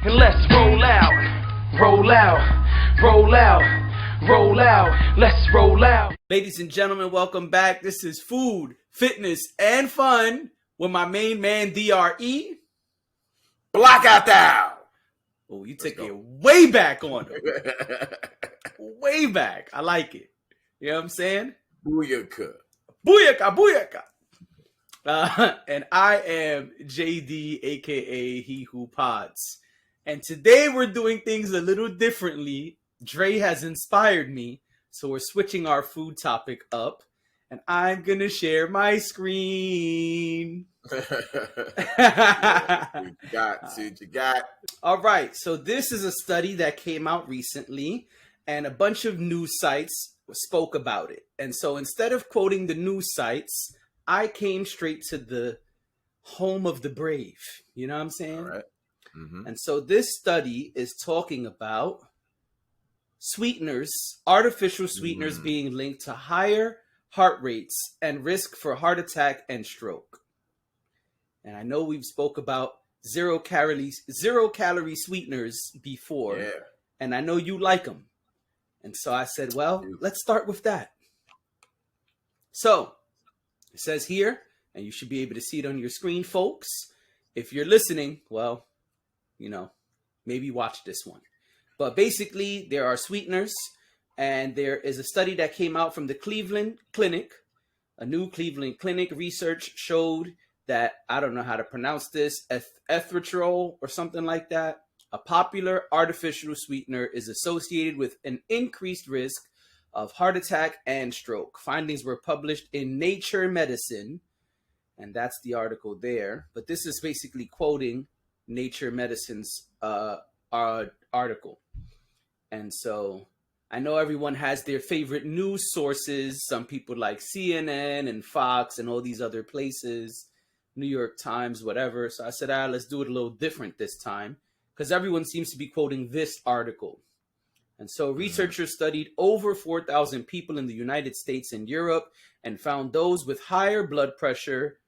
And let's roll out, roll out, roll out, roll out, let's roll out. Ladies and gentlemen, welcome back. This is Food, Fitness, and Fun with my main man, DRE. Block out thou. Oh, you took it way back on him. Way back. I like it. You know what I'm saying? Booyaka. Booyaka, booyaka. And I am JD, aka He Who Pods. And today we're doing things a little differently. Dre has inspired me, so we're switching our food topic up. And I'm going to share my screen. You got. All right, so this is a study that came out recently, and a bunch of news sites spoke about it. And so instead of quoting the news sites, I came straight to the home of the brave. You know what I'm saying? All right. Mm-hmm. And so this study is talking about sweeteners, artificial sweeteners being linked to higher heart rates and risk for heart attack and stroke. And I know we've spoke about zero calorie sweeteners before, Yeah. and I know you like them. And so I said, well, let's start with that. So it says here, and you should be able to see it on your screen, folks. If you're listening, well, you know, maybe watch this one. But basically, there are sweeteners, and there is a study that came out from the Cleveland Clinic. A new Cleveland Clinic research showed that, I don't know how to pronounce this, erythritol or something like that, a popular artificial sweetener, is associated with an increased risk of heart attack and stroke. Findings were published in Nature Medicine, and that's the article there. But this is basically quoting Nature Medicine's article. And so I know everyone has their favorite news sources. Some people like CNN and Fox and all these other places, New York Times, whatever. So I said, let's do it a little different this time, because everyone seems to be quoting this article. And so researchers studied over 4,000 people in the United States and Europe and found those with higher blood pressure,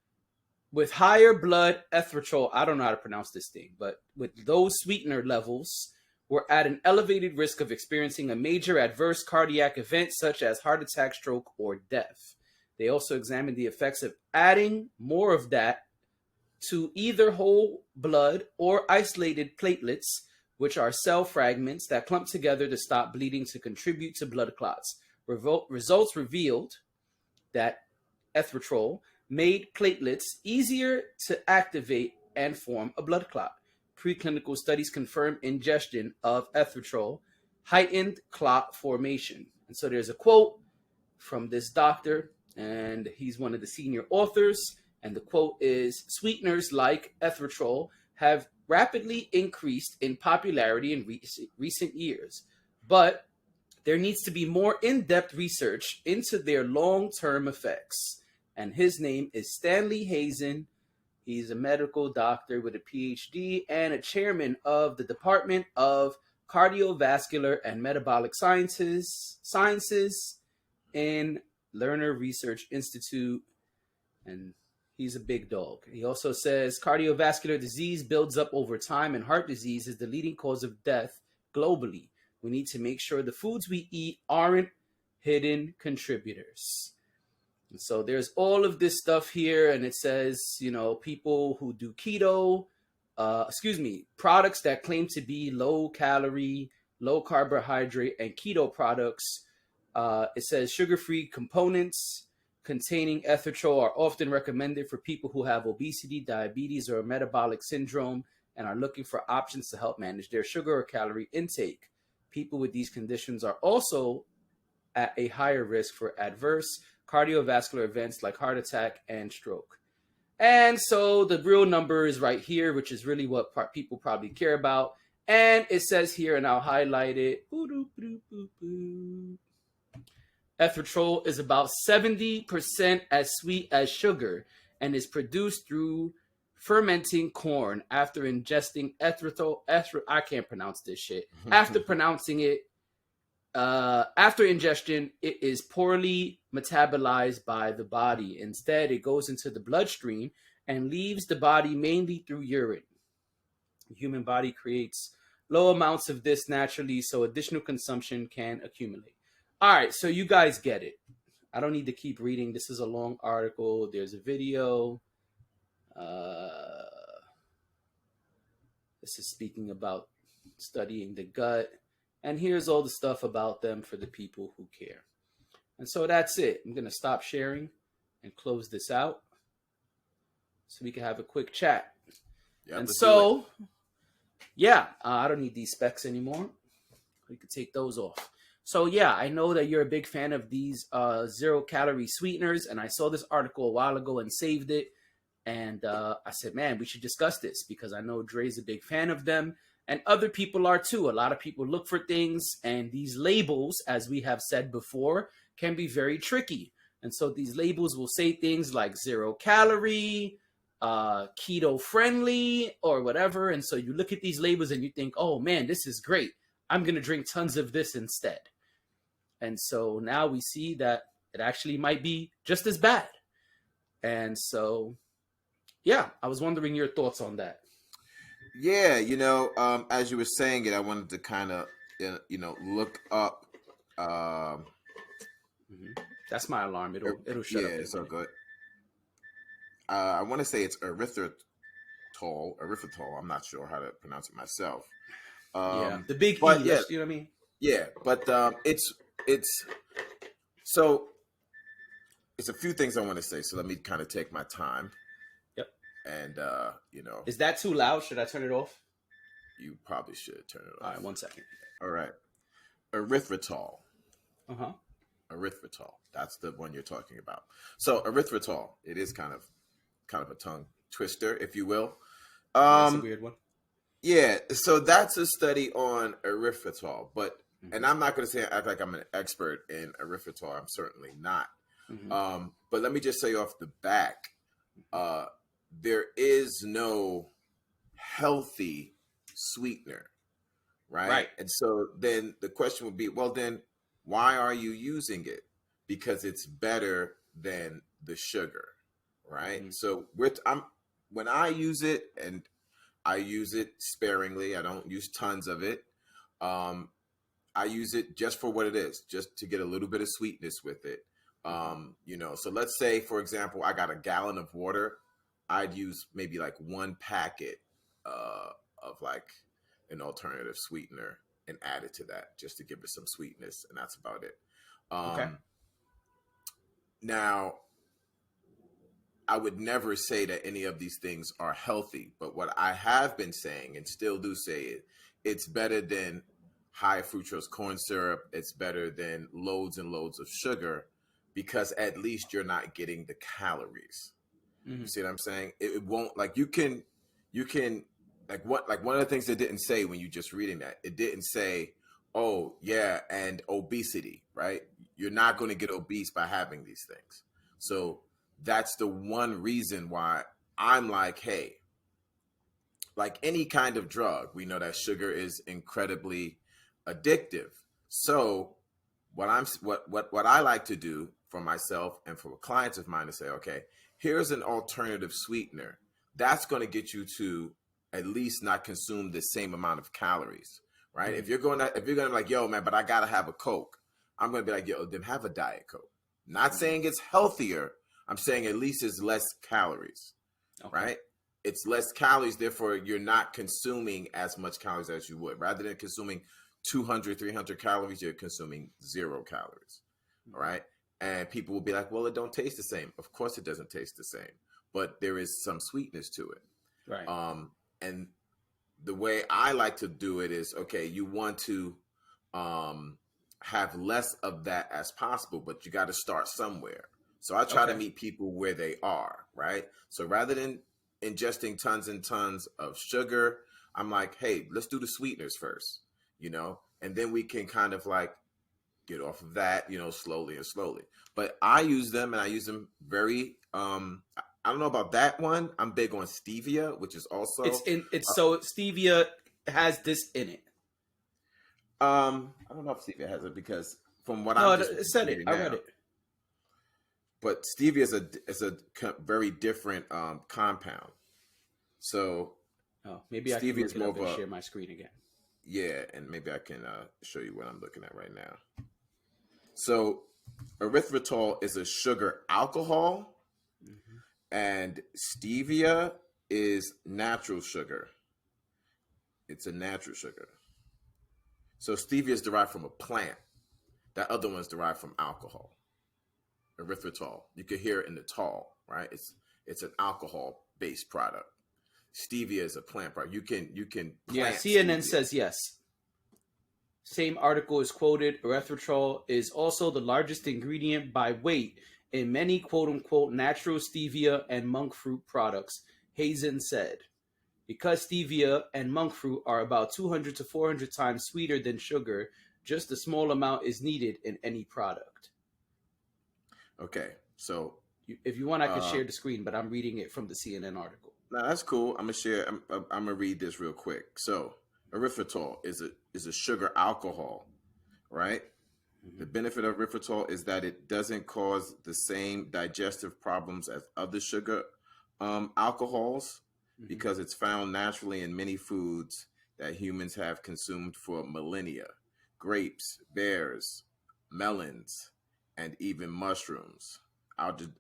with higher blood erythritol, I don't know how to pronounce this thing, but with those sweetener levels, were at an elevated risk of experiencing a major adverse cardiac event such as heart attack, stroke, or death. They also examined the effects of adding more of that to either whole blood or isolated platelets, which are cell fragments that clump together to stop bleeding to contribute to blood clots. Results revealed that erythritol made platelets easier to activate and form a blood clot. Preclinical studies confirm ingestion of erythritol heightened clot formation. And so there's a quote from this doctor, and he's one of the senior authors. And the quote is, "Sweeteners like erythritol have rapidly increased in popularity in recent years, but there needs to be more in-depth research into their long-term effects." And his name is Stanley Hazen. He's a medical doctor with a PhD and a chairman of the Department of Cardiovascular and Metabolic Sciences in Lerner Research Institute. And he's a big dog. He also says cardiovascular disease builds up over time, and heart disease is the leading cause of death globally. We need to make sure the foods we eat aren't hidden contributors. And so there's all of this stuff here, and it says, you know, people who do keto, products that claim to be low calorie, low carbohydrate, and keto products. It says sugar-free components containing erythritol are often recommended for people who have obesity, diabetes, or metabolic syndrome and are looking for options to help manage their sugar or calorie intake. People with these conditions are also at a higher risk for adverse cardiovascular events like heart attack and stroke. And so the real number is right here, which is really what people probably care about. And it says here, and I'll highlight it, erythritol is about 70% as sweet as sugar and is produced through fermenting corn after ingesting erythritol. I can't pronounce this shit. After ingestion, it is poorly metabolized by the body. Instead, it goes into the bloodstream and leaves the body mainly through urine. The human body creates low amounts of this naturally, so additional consumption can accumulate. All right, so you guys get it. I don't need to keep reading. This is a long article. There's a video. This is speaking about studying the gut. And here's all the stuff about them for the people who care. And so that's it. I'm going to stop sharing and close this out so we can have a quick chat. Yeah, and so, yeah, I don't need these specs anymore. We could take those off. So, yeah, I know that you're a big fan of these 0-calorie sweeteners. And I saw this article a while ago and saved it. And I said, man, we should discuss this because I know Dre's a big fan of them. And other people are too. A lot of people look for things. And these labels, as we have said before, can be very tricky. And so these labels will say things like 0-calorie, keto friendly, or whatever. And so you look at these labels and you think, oh, man, this is great. I'm going to drink tons of this instead. And so now we see that it actually might be just as bad. And so, yeah, I was wondering your thoughts on that. Yeah, as you were saying it, I wanted to kind of, look up. That's my alarm. It'll shut up. Yeah, it's all good. I want to say it's erythritol. I'm not sure how to pronounce it myself. Yeah, the big E. Yeah, You know what I mean? Yeah, but it's so it's a few things I want to say. So let me kind of take my time. Yep. And is that too loud? Should I turn it off? You probably should turn it off. All right, 1 second. All right, erythritol. Erythritol. That's the one you're talking about. So erythritol, it is kind of a tongue twister, if you will. That's a weird one. Yeah, so that's a study on erythritol, but and I'm not going to act like I'm an expert in erythritol. I'm certainly not. But let me just say off the back, there is no healthy sweetener, right? And so then the question would be, well, then why are you using it? Because it's better than the sugar, right? So when I use it, and I use it sparingly, I don't use tons of it. I use it just for what it is, just to get a little bit of sweetness with it. So let's say, for example, I got a gallon of water. I'd use maybe like 1 packet of like an alternative sweetener and add it to that just to give it some sweetness. And that's about it. Okay. Now, I would never say that any of these things are healthy, but what I have been saying and still do say it's better than high fructose corn syrup. It's better than loads and loads of sugar because at least you're not getting the calories. You see what I'm saying? It won't, like, you can like one of the things it didn't say when you just reading that, it didn't say, oh yeah, and obesity, right? You're not going to get obese by having these things. So that's the one reason why I'm like, hey, like any kind of drug, we know that sugar is incredibly addictive. So what I like to do for myself and for clients of mine to say, okay, here's an alternative sweetener that's going to get you to at least not consume the same amount of calories, right? If you're going to be like, yo, man, but I got to have a Coke, I'm going to be like, yo, then have a Diet Coke. Not saying it's healthier. I'm saying at least it's less calories, right? It's less calories. Therefore, you're not consuming as much calories as you would. Rather than consuming 200, 300 calories, you're consuming 0 calories, all right? And people will be like, well, it don't taste the same. Of course it doesn't taste the same, but there is some sweetness to it. Right. And the way I like to do it is, okay, you want to have less of that as possible, but you got to start somewhere. So I try to meet people where they are, right? So rather than ingesting tons and tons of sugar, I'm like, hey, let's do the sweeteners first, and then we can kind of like get off of that, slowly and slowly. But I use them, and I use them very, I don't know about that one. I'm big on stevia, which is also so stevia has this in it. I don't know if stevia has it because from what it said it. I read it. But stevia is a very different compound. So Oh, maybe I can Stevia look is it more up of and a, share my screen again. yeah, and maybe I can show you what I'm looking at right now. So erythritol is a sugar alcohol, Hmm. and stevia is natural sugar. It's a natural sugar. So stevia is derived from a plant. That other one's derived from alcohol. Erythritol. You can hear it in the tall, right? It's an alcohol based product. Stevia is a plant product. You can Yeah, plant CNN stevia. says yes. Same article is quoted. Erythritol is also the largest ingredient by weight in many quote unquote natural stevia and monk fruit products, Hazen said. Because stevia and monk fruit are about 200 to 400 times sweeter than sugar, just a small amount is needed in any product. Okay, so If you want, I could uh, share the screen, but I'm reading it from the CNN article. now that's cool. I'm gonna share. I'm gonna read this real quick. So erythritol is a sugar alcohol, right? The Hmm. benefit of erythritol is that it doesn't cause the same digestive problems as other sugar alcohols Hmm. because it's found naturally in many foods that humans have consumed for millennia: grapes, bears, melons, and even mushrooms.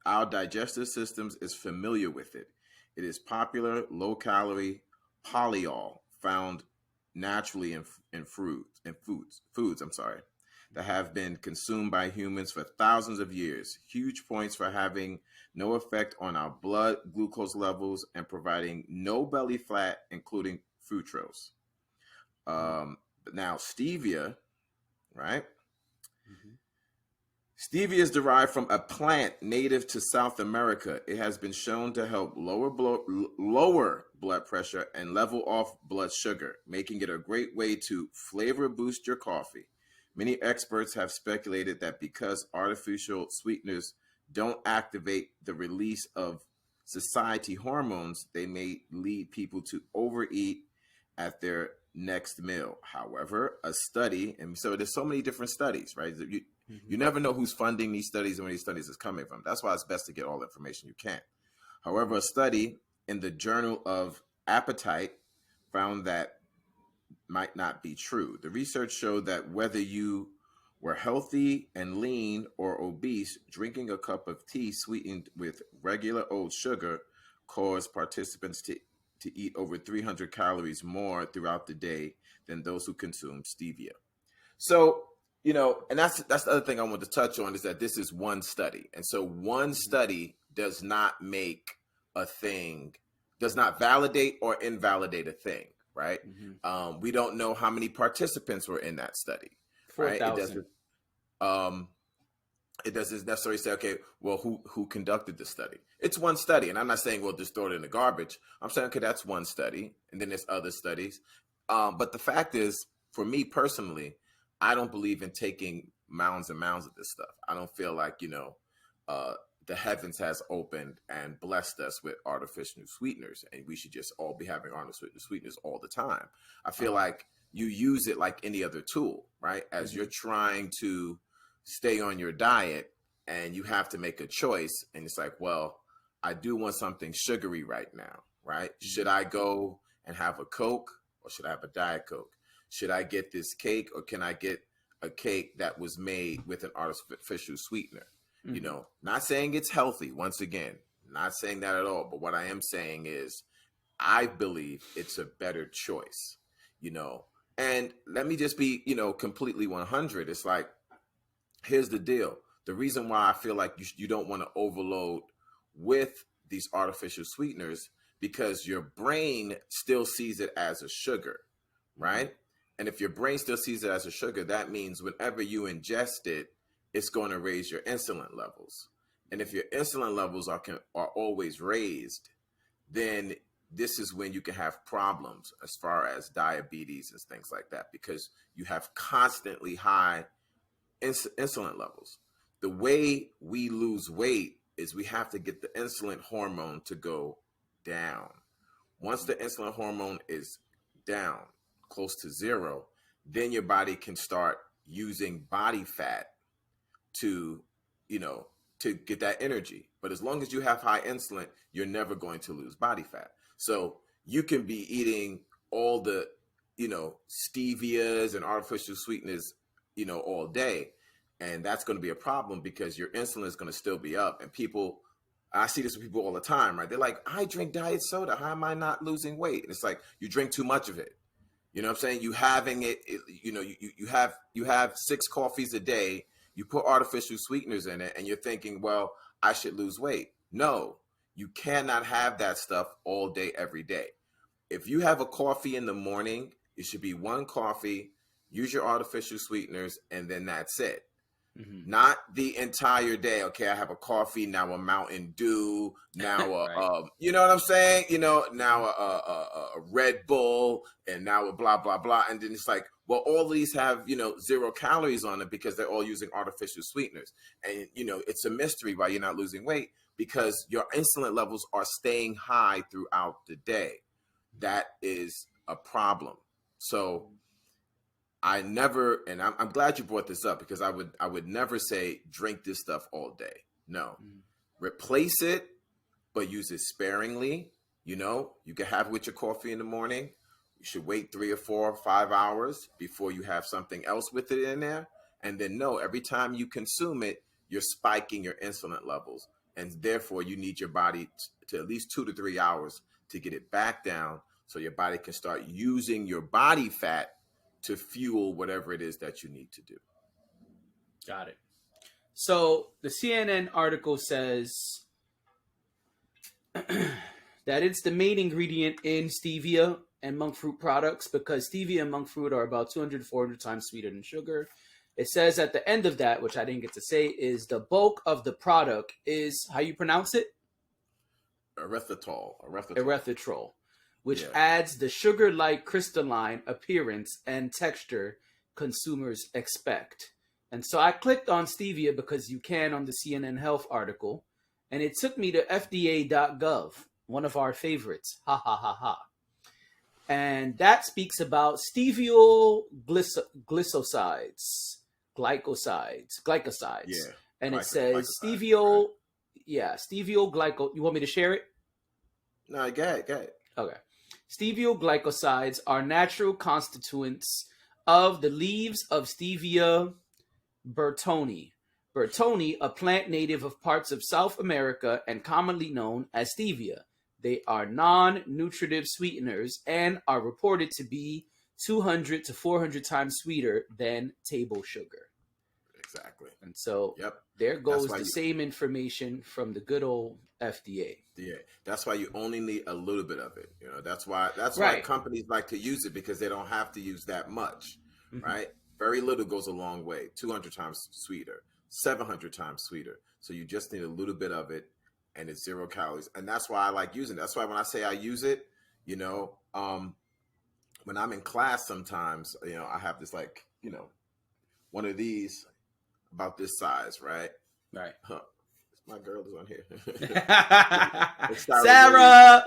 Our digestive systems is familiar with it. It is popular, low calorie polyol found naturally in fruits and foods. I'm sorry, that have been consumed by humans for thousands of years. Huge points for having no effect on our blood glucose levels and providing no belly fat, including fructose. But now, stevia, right? Hmm. Stevia is derived from a plant native to South America. It has been shown to help lower blood pressure and level off blood sugar, making it a great way to flavor boost your coffee. Many experts have speculated that because artificial sweeteners don't activate the release of satiety hormones, they may lead people to overeat at their next meal. However, a study, and so there's so many different studies, right? You Hmm. never know who's funding these studies and where these studies is coming from. That's why it's best to get all the information you can. However, a study in the Journal of Appetite found that might not be true. The research showed that whether you were healthy and lean or obese, drinking a cup of tea sweetened with regular old sugar caused participants to eat over 300 calories more throughout the day than those who consumed stevia. So, and that's the other thing I want to touch on is that this is one study. And so one Hmm. study does not make a thing, does not validate or invalidate a thing, right? Hmm. We don't know how many participants were in that study, right? 4,000. Um, it doesn't necessarily say, okay, well, who conducted the study? It's one study, and I'm not saying we'll just throw it in the garbage. I'm saying, okay, that's one study, and then there's other studies. But the fact is, for me personally, I don't believe in taking mounds and mounds of this stuff. I don't feel like uh, the heavens has opened and blessed us with artificial sweeteners, and we should just all be having artificial sweeteners all the time. I feel Uh-huh. like you use it like any other tool, right? As you're Hmm. trying to stay on your diet and you have to make a choice, and it's like, well, I do want something sugary right now, right? Should Hmm. I go and have a Coke, or should I have a Diet Coke? Should I get this cake, or can I get a cake that was made with an artificial sweetener? Hmm. Not saying it's healthy, once again, not saying that at all, but what I am saying is I believe it's a better choice, you know. And let me just be, completely 100. It's like, here's the deal. The reason why I feel like you don't want to overload with these artificial sweeteners, because your brain still sees it as a sugar, Hmm. right? And if your brain still sees it as a sugar, that means whenever you ingest it, it's going to raise your insulin levels. And if your insulin levels are always raised, then this is when you can have problems as far as diabetes and things like that, because you have constantly high insulin levels. The way we lose weight is we have to get the insulin hormone to go down. Once the insulin hormone is down close to zero, then your body can start using body fat to, you know, to get that energy. But as long as you have high insulin, you're never going to lose body fat. So you can be eating all the, stevias and artificial sweeteners, all day. And that's going to be a problem because your insulin is going to still be up. And I see this with people all the time, right? They're like, I drink diet soda. How am I not losing weight? And it's like, you drink too much of it. You know what I'm saying? You having you have 6 coffees a day. You put artificial sweeteners in it and you're thinking, well, I should lose weight. No, you cannot have that stuff all day, every day. If you have a coffee in the morning, it should be 1 coffee, use your artificial sweeteners, and then that's it. Mm-hmm. Not the entire day. Okay, I have a coffee, now a Mountain Dew, now right. You know what I'm saying? Now a Red Bull, and now a blah blah blah, and then it's like, well, all these have 0 calories on it because they're all using artificial sweeteners, and it's a mystery why you're not losing weight, because your insulin levels are staying high throughout the day. That is a problem. So I never, and I'm glad you brought this up, because I would never say drink this stuff all day. No, replace it, but use it sparingly. You can have it with your coffee in the morning. You should wait 3 or 4 or 5 hours before you have something else with it in there. And then every time you consume it, you're spiking your insulin levels. And therefore you need your body to at least 2 to 3 hours to get it back down, so your body can start using your body fat to fuel whatever it is that you need to do. Got it. So the CNN article says that it's the main ingredient in stevia and monk fruit products, because stevia and monk fruit are about 200 to 400 times sweeter than sugar. It says at the end of that, which I didn't get to say, is the bulk of the product is, how you pronounce it? Erythritol, which adds the sugar-like crystalline appearance and texture consumers expect. And so I clicked on stevia because you can on the CNN Health article, and it took me to FDA.gov, one of our favorites. Ha ha ha ha. And that speaks about steviol glycosides. Yeah. And it says steviol, steviol glyco. You want me to share it? No, go ahead. Okay. Steviol glycosides are natural constituents of the leaves of Stevia burtoni. Burtoni, a plant native of parts of South America and commonly known as stevia. They are non-nutritive sweeteners and are reported to be 200 to 400 times sweeter than table sugar. Exactly. And so there goes the same information from the good old FDA. Yeah, that's why you only need a little bit of it. That's why companies like to use it, because they don't have to use that much, right? Very little goes a long way. 200 times sweeter, 700 times sweeter. So you just need a little bit of it, and it's 0 calories. And that's why I like using it. That's why when I say I use it, when I'm in class sometimes, I have this one of these about this size, right? Right. Huh. My girl is on here. Sarah!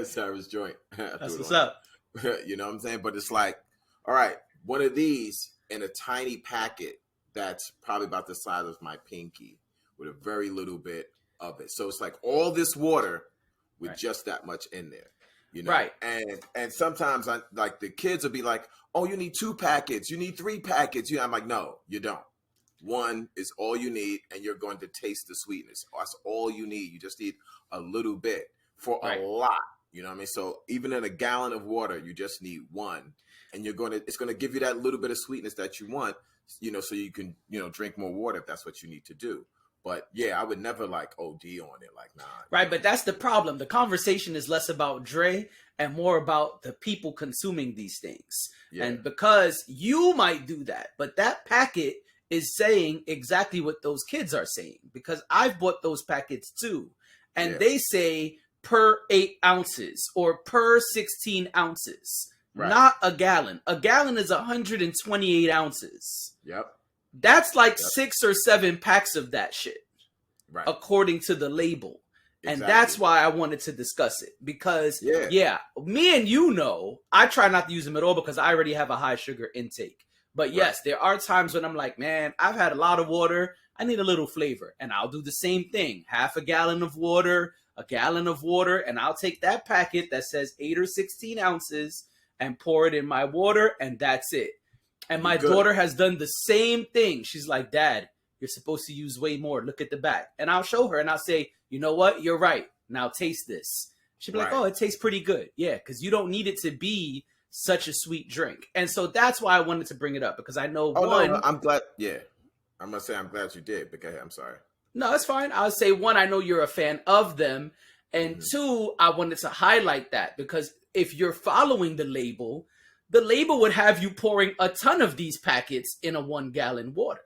Sarah's joint. That's what's up. You know what I'm saying? But it's like, all right, one of these in a tiny packet that's probably about the size of my pinky with a very little bit of it. So it's like all this water with just that much in there. Right. And sometimes the kids will be like, oh, you need 2 packets. You need 3 packets. I'm like, no, you don't. 1 is all you need, and you're going to taste the sweetness. That's all you need. You just need a little bit for a lot. You know what I mean? So even in a gallon of water, you just need 1, and it's going to give you that little bit of sweetness that you want, so you can, drink more water if that's what you need to do. But I would never OD on it. Nah. Right. But that's the problem. The conversation is less about Dre and more about the people consuming these things. Yeah. And because you might do that, but that packet is saying exactly what those kids are saying, because I've bought those packets too. And they say per 8 ounces or per 16 ounces, not a gallon. A gallon is 128 ounces. Yep. That's 6 or 7 packs of that shit, according to the label. Exactly. And that's why I wanted to discuss it, because me and I try not to use them at all because I already have a high sugar intake. But yes, there are times when I'm like, man, I've had a lot of water. I need a little flavor. And I'll do the same thing. Half a gallon of water, a gallon of water, and I'll take that packet that says 8 or 16 ounces and pour it in my water, and that's it. And my daughter has done the same thing. She's like, Dad, you're supposed to use way more. Look at the back. And I'll show her and I'll say, you know what? You're right. Now taste this. She'll be like, oh, it tastes pretty good. Yeah, because you don't need it to be such a sweet drink. And so that's why I wanted to bring it up, because I know No, I'm glad. Yeah. I'm going to say I'm glad you did. But I'm sorry. No, it's fine. I'll say, one, I know you're a fan of them. And two, I wanted to highlight that because if you're following the label would have you pouring a ton of these packets in a 1 gallon water.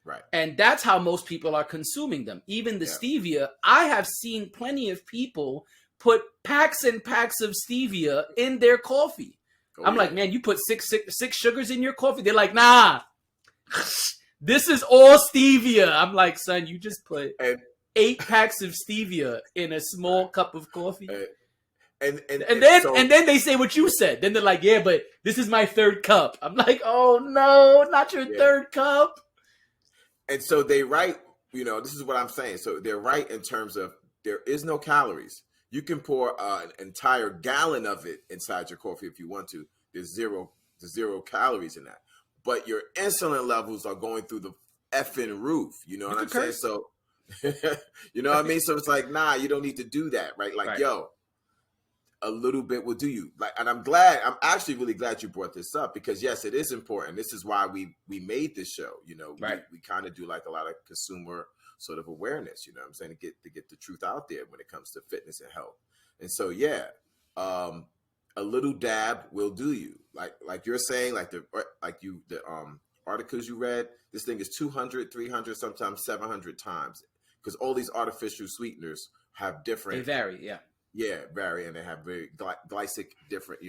Right. And that's how most people are consuming them. Even the stevia, I have seen plenty of people put packs and packs of stevia in their coffee. I'm like, man, you put six sugars in your coffee? They're like, nah, this is all stevia. I'm like, son, you just put 8 packs of stevia in a small cup of coffee. And then they say what you said. Then they're like, yeah, but this is my 3rd cup. I'm like, oh no, not your 3rd cup. And so they write, this is what I'm saying. So they're right in terms of there is no calories. You can pour an entire gallon of it inside your coffee if you want to. There's zero calories in that. But your insulin levels are going through the effing roof. You know what I'm saying? So, you know what I mean? So it's like, nah, you don't need to do that, right? Like, yo, a little bit will do you. Like, and I'm actually really glad you brought this up because yes, it is important. This is why we made this show. We kind of do like a lot of consumer sort of awareness, you know what I'm saying, to get the truth out there when it comes to fitness and health. And so, a little dab will do you. Like you're saying, the articles you read, this thing is 200, 300, sometimes 700 times because all these artificial sweeteners have different. They vary, yeah. Yeah, vary, and they have very different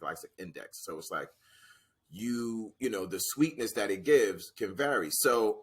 glycemic index. So it's like the sweetness that it gives can vary. So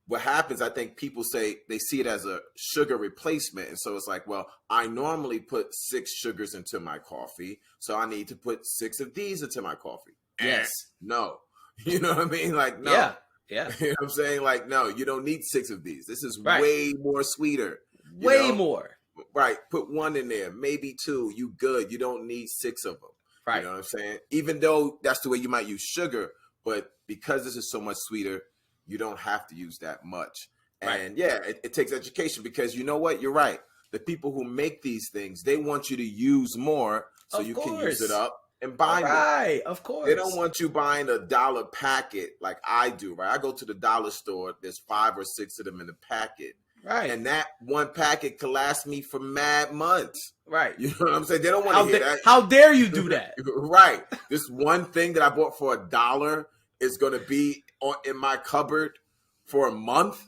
what happens, I think people say they see it as a sugar replacement. And so it's like, well, I normally put 6 sugars into my coffee, so I need to put 6 of these into my coffee. Yes. No. You know what I mean? Like, no. Yeah. You know what I'm saying? Like, no, you don't need 6 of these. This is way more sweeter. Way more. Right. Put 1 in there, maybe 2. You good. You don't need 6 of them. Right. You know what I'm saying? Even though that's the way you might use sugar, but because this is so much sweeter, you don't have to use that much. And it takes education because you know what? You're right. The people who make these things, they want you to use more so you can use it up and buy more. Right, of course. They don't want you buying a $1 packet like I do, right? I go to the dollar store. There's 5 or 6 of them in the packet. Right. And that 1 packet could last me for mad months. Right. You know what I'm saying? They don't want to hear that. How dare you do that? Right. This one thing that I bought for $1 is going to be in my cupboard for a month.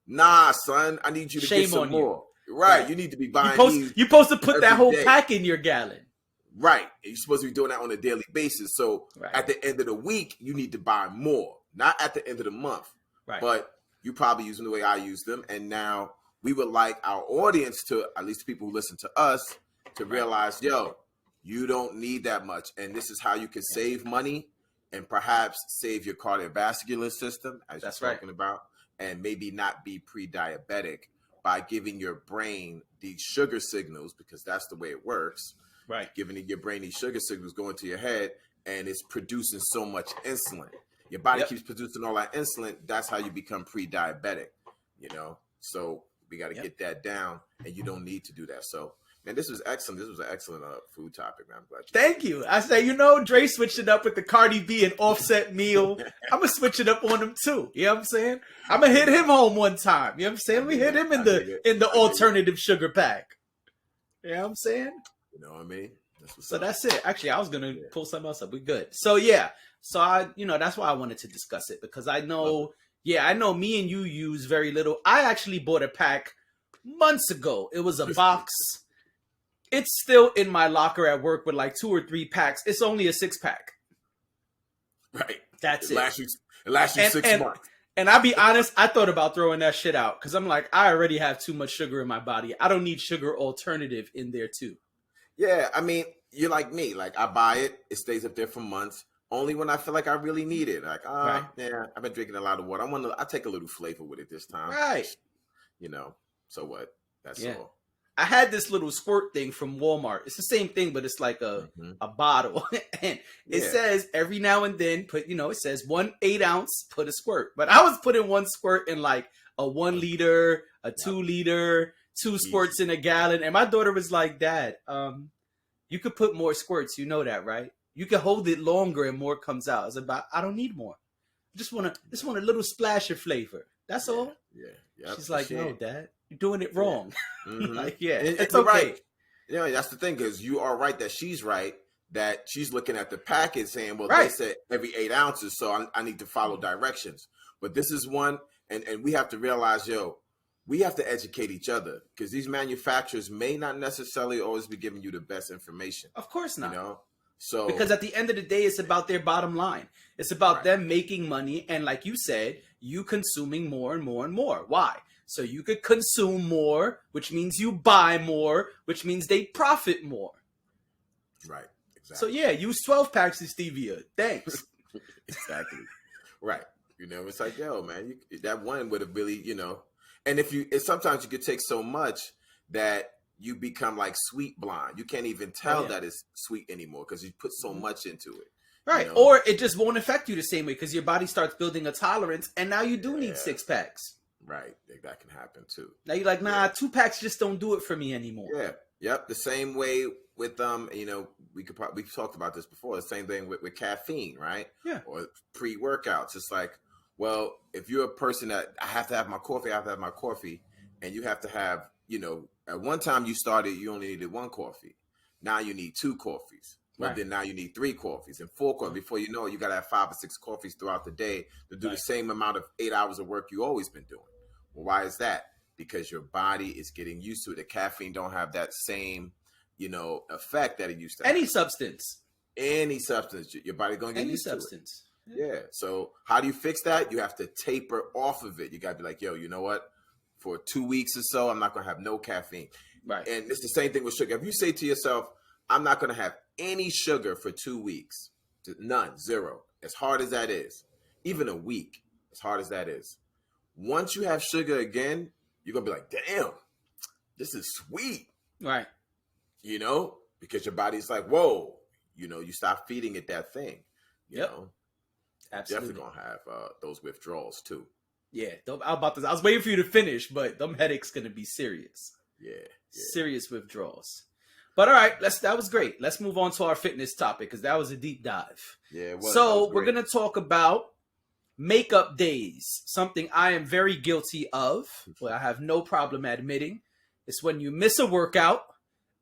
Nah, son, I need you to get some more. Right. You need to be buying these. You're supposed to put that whole pack in your gallon. Right. You're supposed to be doing that on a daily basis. So at the end of the week, you need to buy more. Not at the end of the month. Right. But you probably use them the way I use them. And now we would like our audience to, at least people who listen to us, to realize, yo, you don't need that much. And this is how you can save money and perhaps save your cardiovascular system, as you're talking about, and maybe not be pre-diabetic by giving your brain these sugar signals, because that's the way it works. Right. Giving your brain these sugar signals going to your head, and it's producing so much insulin. Your body keeps producing all that insulin. That's how you become pre-diabetic, So we got to get that down, and you don't need to do that. So, man, this was excellent. This was an excellent food topic, man. I'm glad Thank you. I say, Dre switched it up with the Cardi B and Offset meal. I'm going to switch it up on him, too. You know what I'm saying? I'm going to hit him home one time. You know what I'm saying? We hit him in the alternative sugar pack. You know what I'm saying? You know what I mean? That's it. Actually, I was going to pull something else up. We good. So, yeah. So, that's why I wanted to discuss it, because I know, I know me and you use very little. I actually bought a pack months ago. It was a box. It's still in my locker at work with like 2 or 3 packs. It's only a 6-pack. Right. That's it. It lasts you 6 months. And I'll be honest, I thought about throwing that shit out because I'm like, I already have too much sugar in my body. I don't need sugar alternative in there too. Yeah, I mean, you're like me. Like, I buy it. It stays up there for months. Only when I feel like I really need it. Like, yeah, I've been drinking a lot of water. I take a little flavor with it this time. Right. So what? That's all. I had this little squirt thing from Walmart. It's the same thing, but it's like a bottle. And it says every now and then it says 1 8-ounce, put a squirt. But I was putting one squirt in like a 1 liter, a 2 liter, 2 squirts in a gallon. And my daughter was like, Dad, you could put more squirts. You know that, right? You can hold it longer and more comes out. It's about, I don't need more. I just want a little splash of flavor. That's all. Yeah. Yep. She's like, no, Dad, you're doing it wrong. Like, it's okay. Right. Yeah, that's the thing, because you are right that she's right, that she's looking at the packet saying, well, right. they said every 8 ounces, so I need to follow directions. But this is one, and we have to realize, we have to educate each other, because these manufacturers may not necessarily always be giving you the best information. Of course not. So because at the end of the day, it's about their bottom line. It's about them making money. And like you said, you consuming more and more and more. Why? So you could consume more, which means you buy more, which means they profit more. Right. Exactly. So yeah, use 12 packs of stevia. Thanks. Exactly. Right. It's like, man, that one would have really, and sometimes you could take so much that you become like sweet blind. You can't even tell that it's sweet anymore because you put so much into it. Right. Or it just won't affect you the same way because your body starts building a tolerance and now you do need 6 packs. Right. That can happen too. Now you're like, nah, 2 packs just don't do it for me anymore. Yeah. Yep. The same way with we've talked about this before. The same thing with caffeine, right? Yeah. Or pre-workouts. It's like, well, if you're a person that I have to have my coffee, and you have to have, at one time you started, you only needed 1 coffee. Now you need 2 coffees. But then now you need 3 coffees and 4 coffees. Before you know it, you got to have 5 or 6 coffees throughout the day to do the same amount of 8 hours of work you always been doing. Well, why is that? Because your body is getting used to it. The caffeine don't have that same, effect that it used to have. Any substance, your body going to get used to it. Any substance. Yeah. So how do you fix that? You have to taper off of it. You got to be like, you know what? For 2 weeks or so, I'm not going to have no caffeine. Right. And it's the same thing with sugar. If you say to yourself, I'm not going to have any sugar for 2 weeks, none, 0, as hard as that is, even a week, as hard as that is. Once you have sugar again, you're going to be like, damn, this is sweet. Right. Because your body's like, whoa, you stop feeding it that thing. You know, absolutely. Definitely going to have those withdrawals too. Yeah. I was waiting for you to finish, but them headaches going to be serious. Yeah. Serious withdrawals. But all right, that was great. Let's move on to our fitness topic because that was a deep dive. Yeah, it was. So we're going to talk about makeup days, something I am very guilty of. Well, I have no problem admitting. It's when you miss a workout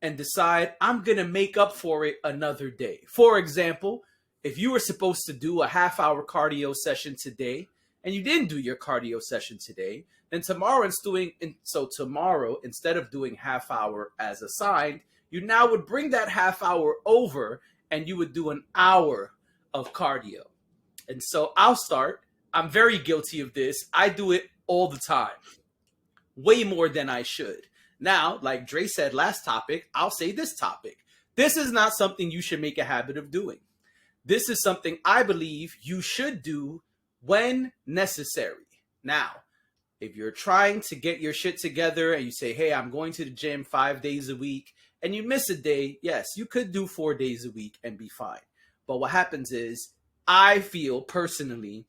and decide I'm going to make up for it another day. For example, if you were supposed to do a half-hour cardio session today and you didn't do your cardio session today, then tomorrow, instead of doing half hour as assigned, you now would bring that half hour over and you would do an hour of cardio. And so I'll start. I'm very guilty of this. I do it all the time, way more than I should. Now, like Dre said last topic, I'll say this topic. This is not something you should make a habit of doing. This is something I believe you should do when necessary. Now, if you're trying to get your shit together and you say, hey, I'm going to the gym 5 days a week, and you miss a day, yes, you could do 4 days a week and be fine. But what happens is, I feel personally,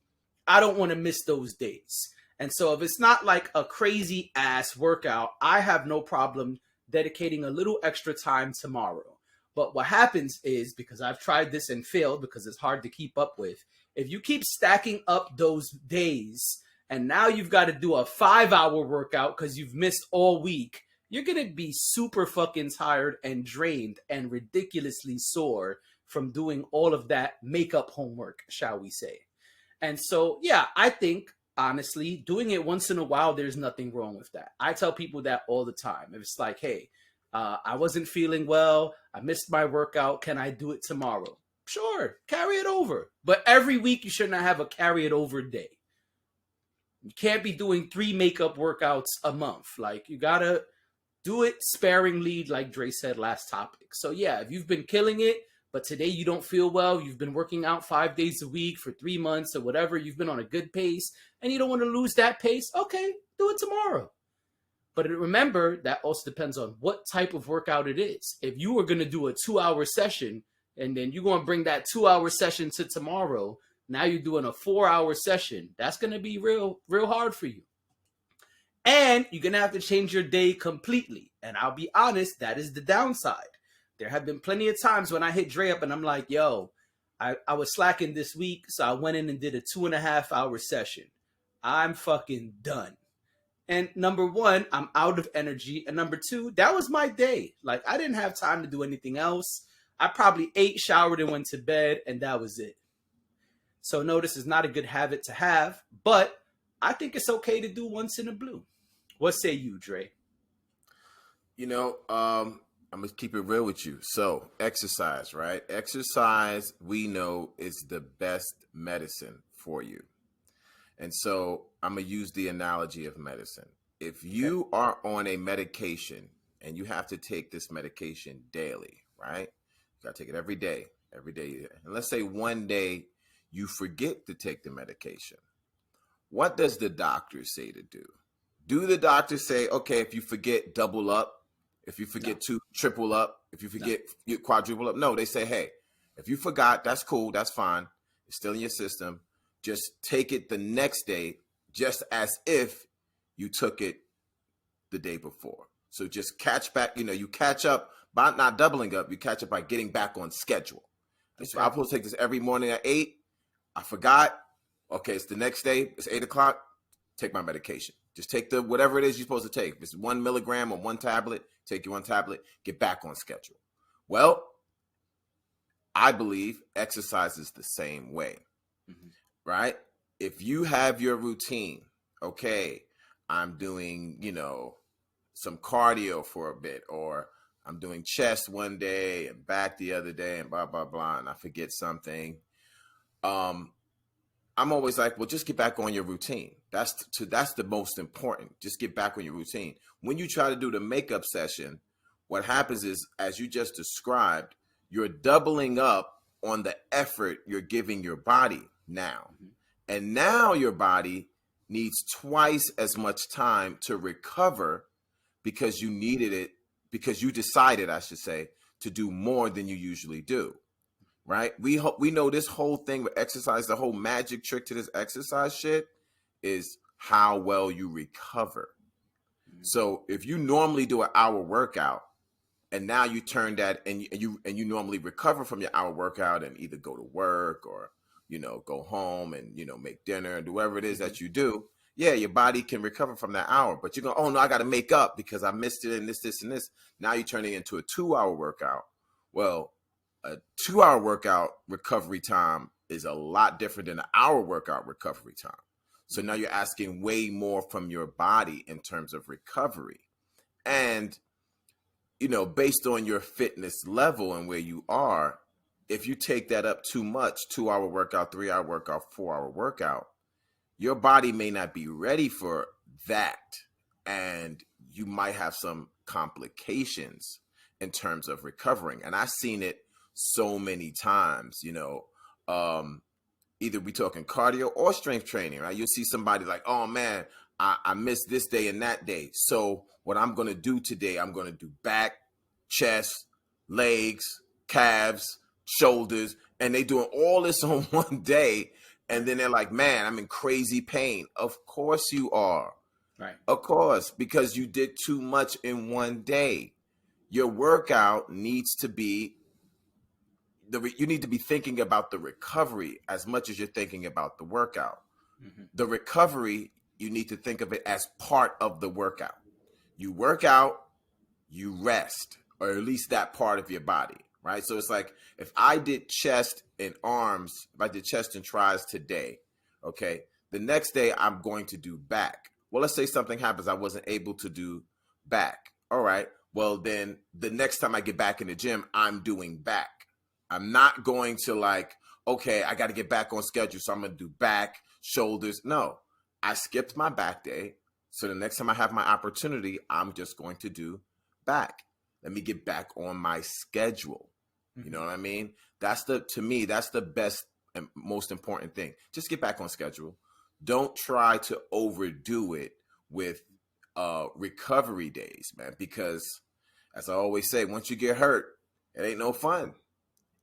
I don't want to miss those days. And so if it's not like a crazy ass workout, I have no problem dedicating a little extra time tomorrow. But what happens is, because I've tried this and failed because it's hard to keep up with, if you keep stacking up those days and now you've got to do a 5-hour workout because you've missed all week, you're going to be super fucking tired and drained and ridiculously sore from doing all of that makeup homework, shall we say. And so, yeah, I think, honestly, doing it once in a while, there's nothing wrong with that. I tell people that all the time. If it's like, hey, I wasn't feeling well, I missed my workout, can I do it tomorrow? Sure, carry it over. But every week, you should not have a carry it over day. You can't be doing 3 makeup workouts a month. Like, you got to do it sparingly, like Dre said last topic. So yeah, if you've been killing it, but today you don't feel well, you've been working out 5 days a week for 3 months or whatever, you've been on a good pace, and you don't want to lose that pace, okay, do it tomorrow. But remember, that also depends on what type of workout it is. If you are going to do a 2-hour session and then you're going to bring that 2-hour session to tomorrow, now you're doing a 4-hour session. That's going to be real hard for you. And you're going to have to change your day completely. And I'll be honest, that is the downside. There have been plenty of times when I hit Dre up and I'm like, yo, I was slacking this week, so I went in and did a 2.5-hour session. I'm fucking done. And number one, I'm out of energy. And number two, that was my day. Like, I didn't have time to do anything else. I probably ate, showered, and went to bed, and that was it. So no, this is not a good habit to have, but I think it's okay to do once in a blue. What say you, Dre? You know, I'm going to keep it real with you. So exercise, right? Exercise, we know, is the best medicine for you. And so I'm going to use the analogy of medicine. If you are on a medication and you have to take this medication daily, right? You got to take it every day. And let's say one day you forget to take the medication. What does the doctor say to do? Do the doctor say, okay, if you forget, double up? If you forget to triple up? If you forget, you quadruple up? No, they say, hey, if you forgot, that's cool. That's fine. It's still in your system. Just take it the next day, just as if you took it the day before. So just catch back, you catch up by not doubling up, you catch up by getting back on schedule. Okay. So I'm supposed to take this every morning at 8. I forgot. Okay, it's the next day, it's 8 o'clock, take my medication. Just take whatever it is you're supposed to take. If it's 1 milligram on one tablet, take your 1 tablet, get back on schedule. Well, I believe exercise is the same way. Mm-hmm. Right? If you have your routine, okay, I'm doing, some cardio for a bit, or I'm doing chest one day and back the other day and blah, blah, blah, and I forget something. I'm always like, well, just get back on your routine. That's the most important. Just get back on your routine. When you try to do the makeup session, what happens is, as you just described, you're doubling up on the effort you're giving your body now. And now your body needs twice as much time to recover because you needed it, because you decided, I should say, to do more than you usually do, right? We know this whole thing with exercise, the whole magic trick to this exercise shit is how well you recover. So if you normally do an hour workout and now you turn that and you normally recover from your hour workout and either go to work or go home and, make dinner and do whatever it is that you do. Yeah, your body can recover from that hour, but you're going, oh no, I got to make up because I missed it and this and this. Now you're turning it into a 2-hour workout. Well, a 2-hour workout recovery time is a lot different than an hour workout recovery time. So now you're asking way more from your body in terms of recovery. And, based on your fitness level and where you are, if you take that up too much, 2-hour workout, 3-hour workout, 4-hour workout, your body may not be ready for that. And you might have some complications in terms of recovering. And I've seen it so many times, either we talking cardio or strength training, right? You'll see somebody like, oh man, I missed this day and that day. So what I'm going to do today, I'm going to do back, chest, legs, calves, shoulders, and they doing all this on one day, and then they're like, man, I'm in crazy pain. Of course you are. Right. Of course, because you did too much in one day. Your workout needs to be you need to be thinking about the recovery as much as you're thinking about the workout. Mm-hmm. The recovery, you need to think of it as part of the workout. You work out, you rest, or at least that part of your body. Right. So it's like if I did chest and arms, if I did chest and tries today, okay, the next day I'm going to do back. Well, let's say something happens. I wasn't able to do back. All right. Well, then the next time I get back in the gym, I'm doing back. I'm not going to like, okay, I got to get back on schedule. So I'm going to do back, shoulders. No, I skipped my back day. So the next time I have my opportunity, I'm just going to do back. Let me get back on my schedule. You know what I mean? To me, that's the best and most important thing. Just get back on schedule. Don't try to overdo it with recovery days, man, because as I always say, once you get hurt, it ain't no fun.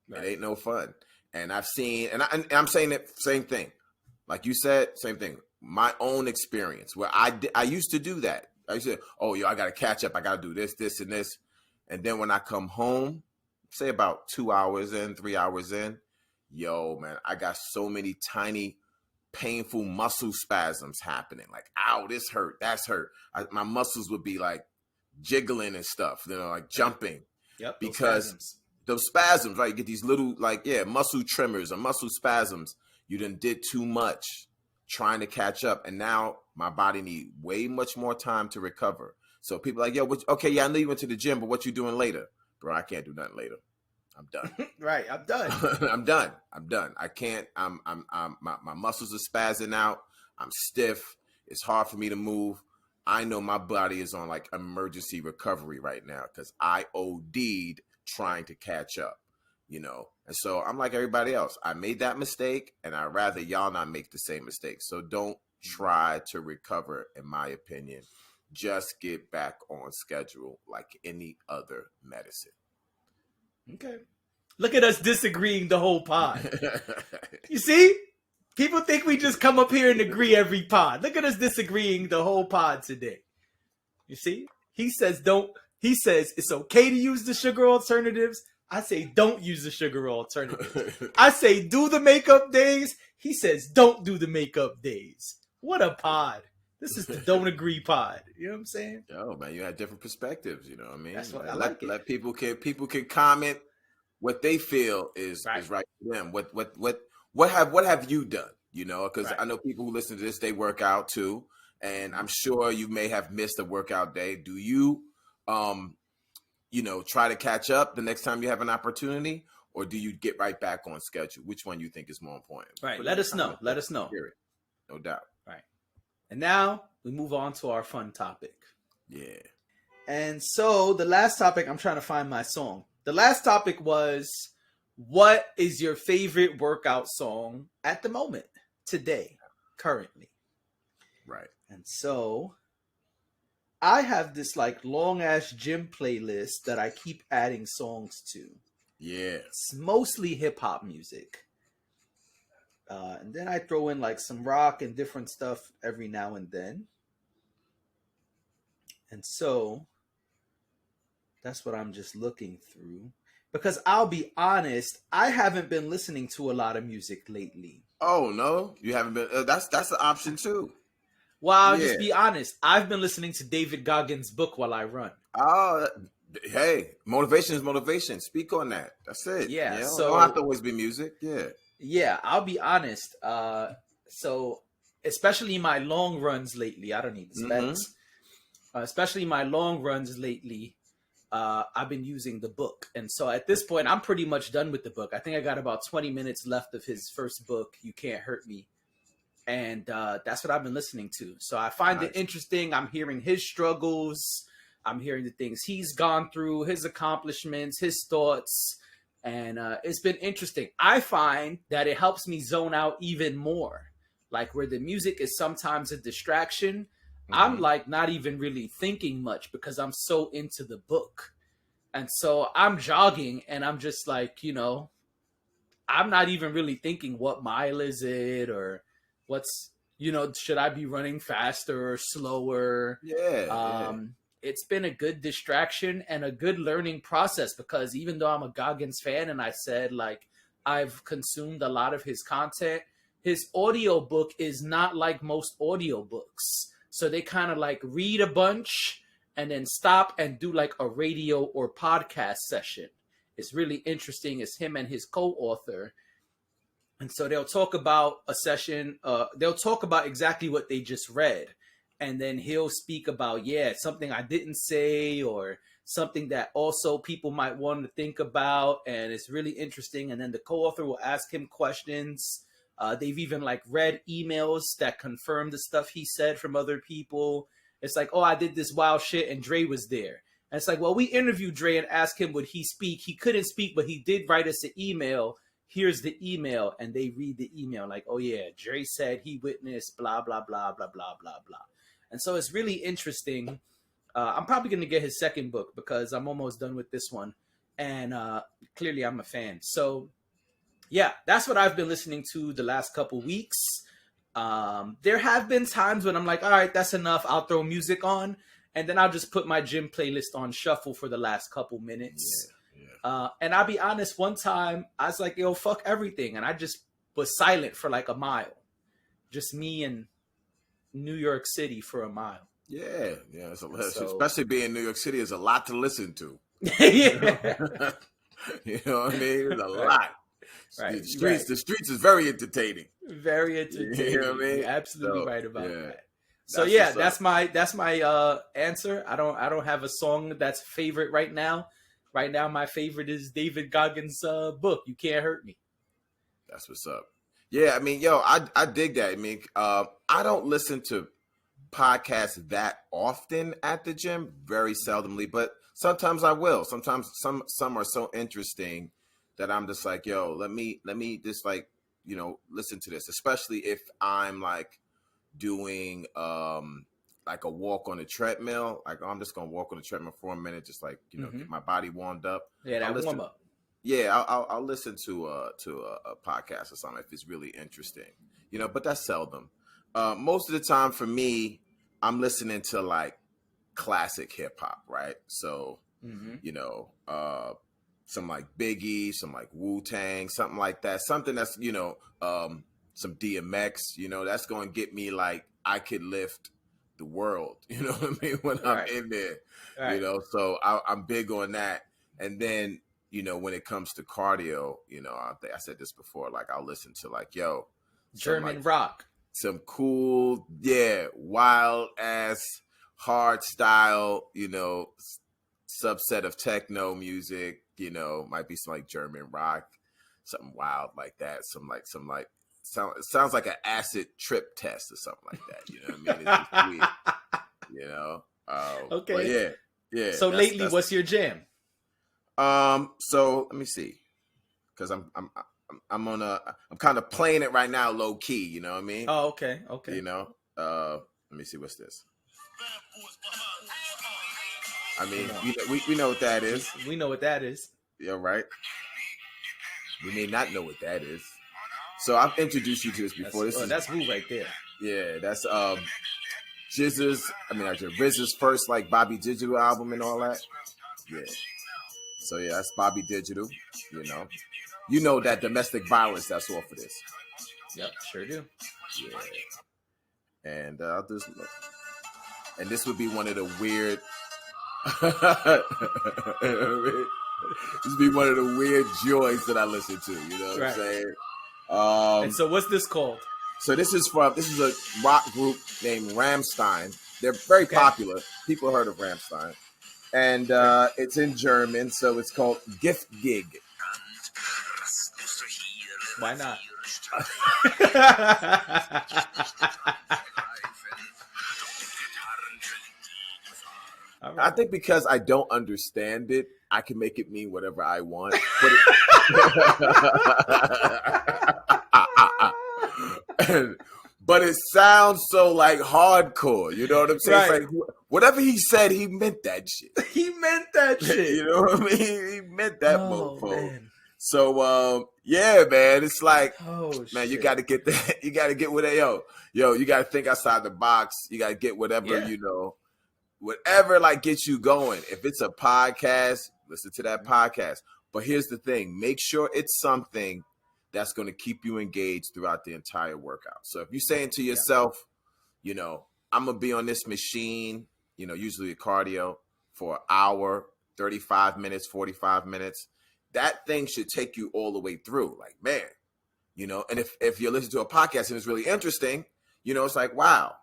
Right. It ain't no fun. And I've seen, and I'm saying the same thing. Like you said, same thing. My own experience where I used to do that. I used to, oh, yo, I got to catch up. I got to do this, this, and this. And then when I come home, say about 2 hours in, 3 hours in, yo, man, I got so many tiny, painful muscle spasms happening. Like, ow, this hurt, that's hurt. My muscles would be like jiggling and stuff, you know, like jumping. Yep. Because those spasms, right? You get these little, like, muscle tremors or muscle spasms. You done did too much trying to catch up. And now my body need way much more time to recover. So people are like, yo, okay, yeah, I know you went to the gym, but what you doing later? Bro, I can't do nothing later. I'm done. Right, I'm done. I'm done. I can't. My muscles are spazzing out. I'm stiff. It's hard for me to move. I know my body is on like emergency recovery right now because I OD'd trying to catch up, you know. And so I'm like everybody else. I made that mistake, and I'd rather y'all not make the same mistake. So don't try to recover, in my opinion. Just get back on schedule like any other medicine. Okay. Look at us disagreeing the whole pod. You see? People think we just come up here and agree every pod. Look at us disagreeing the whole pod today. You see? He says it's okay to use the sugar alternatives. I say don't use the sugar alternatives. I say do the makeup days. He says don't do the makeup days. What a pod. This is the don't agree pod. You know what I'm saying? Yo, man, you have different perspectives. You know what I mean? That's what I like. Let people can comment what they feel is right for them. What have you done? You know, because I know people who listen to this, they work out too, and I'm sure you may have missed a workout day. Do you, try to catch up the next time you have an opportunity, or do you get right back on schedule? Which one you think is more important? Right. Let us know. Let us know. No doubt. Right. And now we move on to our fun topic. Yeah. And so the last topic, I'm trying to find my song. The last topic was, what is your favorite workout song at the moment, today, currently? Right. And so I have this like long ass gym playlist that I keep adding songs to. Yeah. It's mostly hip hop music. And then I throw in like some rock and different stuff every now and then. And so that's what I'm just looking through. Because I'll be honest, I haven't been listening to a lot of music lately. Oh, no? You haven't been? That's an option too. Well, I'll just be honest. I've been listening to David Goggins' book while I run. Oh, hey, motivation is motivation. Speak on that. That's it. Yeah. So So don't have to always be music. Yeah. Yeah, I'll be honest. So especially my long runs lately, I don't need the specs. Especially my long runs lately, I've been using the book. And so at this point, I'm pretty much done with the book. I think I got about 20 minutes left of his first book, You Can't Hurt Me. And that's what I've been listening to. So I find it interesting. I'm hearing his struggles. I'm hearing the things he's gone through, his accomplishments, his thoughts. And it's been interesting. I find that it helps me zone out even more. Like where the music is sometimes a distraction, I'm like not even really thinking much because I'm so into the book. And so I'm jogging and I'm just like, I'm not even really thinking what mile is it or what's, should I be running faster or slower? Yeah. It's been a good distraction and a good learning process because even though I'm a Goggins fan and I said like I've consumed a lot of his content, his audiobook is not like most audiobooks. So they kind of like read a bunch and then stop and do like a radio or podcast session. It's really interesting. It's him and his co-author. And so they'll talk about a session. They'll talk about exactly what they just read. And then he'll speak about, something I didn't say or something that also people might want to think about. And it's really interesting. And then the co-author will ask him questions. They've even like read emails that confirm the stuff he said from other people. It's like, oh, I did this wild shit and Dre was there. And it's like, well, we interviewed Dre and asked him, would he speak? He couldn't speak, but he did write us an email. Here's the email. And they read the email like, oh yeah, Dre said he witnessed blah, blah, blah, blah, blah, blah, blah. And so it's really interesting. I'm probably going to get his second book because I'm almost done with this one. And clearly I'm a fan. So yeah, that's what I've been listening to the last couple weeks. There have been times when I'm like, all right, that's enough. I'll throw music on. And then I'll just put my gym playlist on shuffle for the last couple minutes. Yeah. And I'll be honest, one time I was like, yo, fuck everything. And I just was silent for like a mile. Just me and New York City for a mile. Yeah. Especially being in New York City is a lot to listen to. Yeah. You know what I mean? It's a lot. Right. The streets is very entertaining. Very entertaining. You know what I mean? You're absolutely right about that. So that's my answer. I don't have a song that's favorite right now. Right now, my favorite is David Goggins' book, You Can't Hurt Me. That's what's up. Yeah, I mean, I dig that. I mean, I don't listen to podcasts that often at the gym, very seldomly, but sometimes I will. Sometimes some are so interesting that I'm just like, yo, let me just like, you know, listen to this, especially if I'm like doing like a walk on a treadmill. Like, I'm just gonna walk on the treadmill for a minute, just like, you know, get my body warmed up. Yeah, that warm up. Yeah, I'll listen to a podcast or something if it's really interesting, you know. But that's seldom. Most of the time for me, I'm listening to like classic hip hop, right? So, you know, some like Biggie, some like Wu-Tang, something like that. Something that's, you know, some DMX, you know, that's going to get me like I could lift the world, you know what I mean, when I'm in there, you know. So I'm big on that. And then, you know, when it comes to cardio, you know, I said this before, like I'll listen to like, German rock. Some cool, wild ass, hard style, you know, subset of techno music, you know, might be some like German rock, something wild like that. Sounds like an acid trip test or something like that. You know what I mean? It's just weird, you know? Okay. But yeah. So lately, what's your jam? So let me see, because I'm kind of playing it right now, low key. You know what I mean? Oh, okay. You know, let me see, what's this? I mean, we know what that is. We know what that is. Yeah, right. We may not know what that is. So I've introduced you to this before. That's Wu right there. Yeah, that's RZA's first like Bobby Digital album and all that. Yeah. So yeah, that's Bobby Digital. You know that domestic violence that's off of this. Yep, sure do. Yeah. And I'll just look. And this would be one of the weird. This would be one of the weird joys that I listen to. You know what I'm saying? And so, what's this called? So this is a rock group named Rammstein. They're very popular. People heard of Rammstein. And it's in German, so it's called Gift Gig. Why not? I think because I don't understand it, I can make it mean whatever I want. But it sounds so like hardcore, you know what I'm saying? Right. It's like, whatever he said, he meant that shit. He meant that shit. You know what I mean? He meant that mofo. Man. So, yeah, man, it's like, man, you got to get that. You got to get with it. Yo, you got to think outside the box. You got to get whatever, whatever like gets you going. If it's a podcast, listen to that podcast. But here's the thing. Make sure it's something that's going to keep you engaged throughout the entire workout. So if you're saying to yourself, I'm going to be on this machine, usually a cardio for an hour, 35 minutes, 45 minutes, that thing should take you all the way through. Like, man, and if you listen to a podcast and it's really interesting, it's like, wow,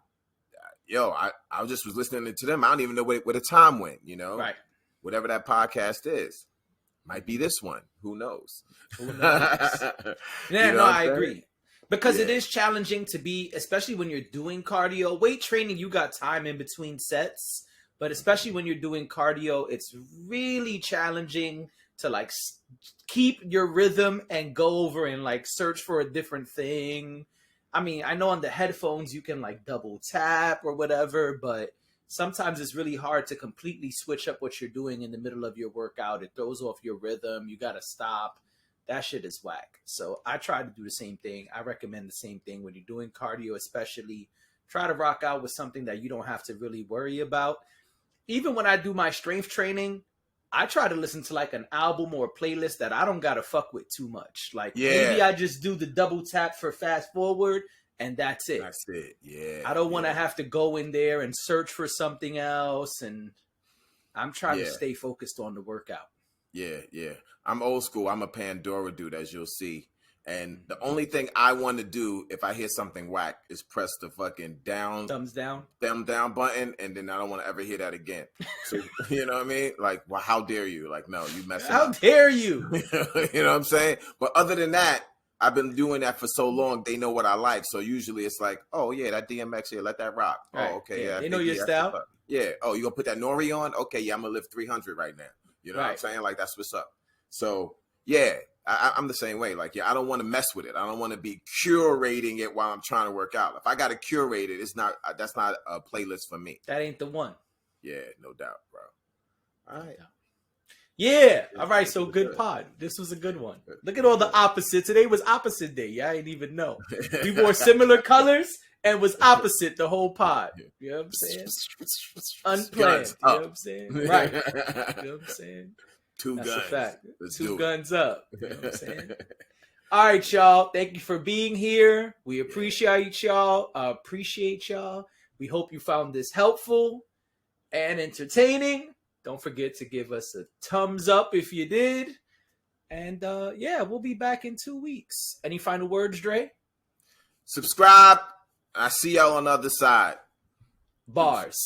I just was listening to them. I don't even know where the time went, Right. Whatever that podcast is. Might be this one. Who knows? I agree. Because it is challenging to be, especially when you're doing cardio. Weight training, you got time in between sets. But especially when you're doing cardio, it's really challenging to like keep your rhythm and go over and like search for a different thing. I mean, I know on the headphones you can like double tap or whatever, but sometimes it's really hard to completely switch up what you're doing in the middle of your workout. It throws off your rhythm. You got to stop. That shit is whack. So I try to do the same thing. I recommend the same thing when you're doing cardio, especially. Try to rock out with something that you don't have to really worry about. Even when I do my strength training, I try to listen to like an album or a playlist that I don't got to fuck with too much. Like maybe I just do the double tap for fast forward and that's it. That's it. Yeah. I don't want to have to go in there and search for something else. And I'm trying to stay focused on the workout. Yeah, yeah. I'm old school. I'm a Pandora dude, as you'll see. And the only thing I want to do if I hear something whack is press the fucking thumbs down button, and then I don't want to ever hear that again. So you know what I mean? Like, well, how dare you? Like, no, you messing up. How dare you? You know what I'm saying? But other than that, I've been doing that for so long. They know what I like. So usually it's like, oh yeah, that DMX here, let that rock. Right. Oh, okay, yeah. They know your style. Yeah. Oh, you gonna put that Nori on? Okay, yeah, I'm gonna lift 300 right now. You know what I'm saying? Like, that's what's up. So yeah. I'm the same way. Like, yeah, I don't want to mess with it. I don't want to be curating it while I'm trying to work out. If I got to curate it, that's not a playlist for me. That ain't the one. Yeah, no doubt, bro. All right. Yeah. All right. So good pod. This was a good one. Look at all the opposites. Today was opposite day. Yeah, I didn't even know. We wore similar colors and was opposite the whole pod. You know what I'm saying? Unplanned. You know what I'm saying? Right. You know what I'm saying? That's guns. A fact. Two guns up. You know what I'm saying? All right, y'all. Thank you for being here. We appreciate y'all. We hope you found this helpful and entertaining. Don't forget to give us a thumbs up if you did. And we'll be back in 2 weeks. Any final words, Dre? Subscribe. I see y'all on the other side. Bars.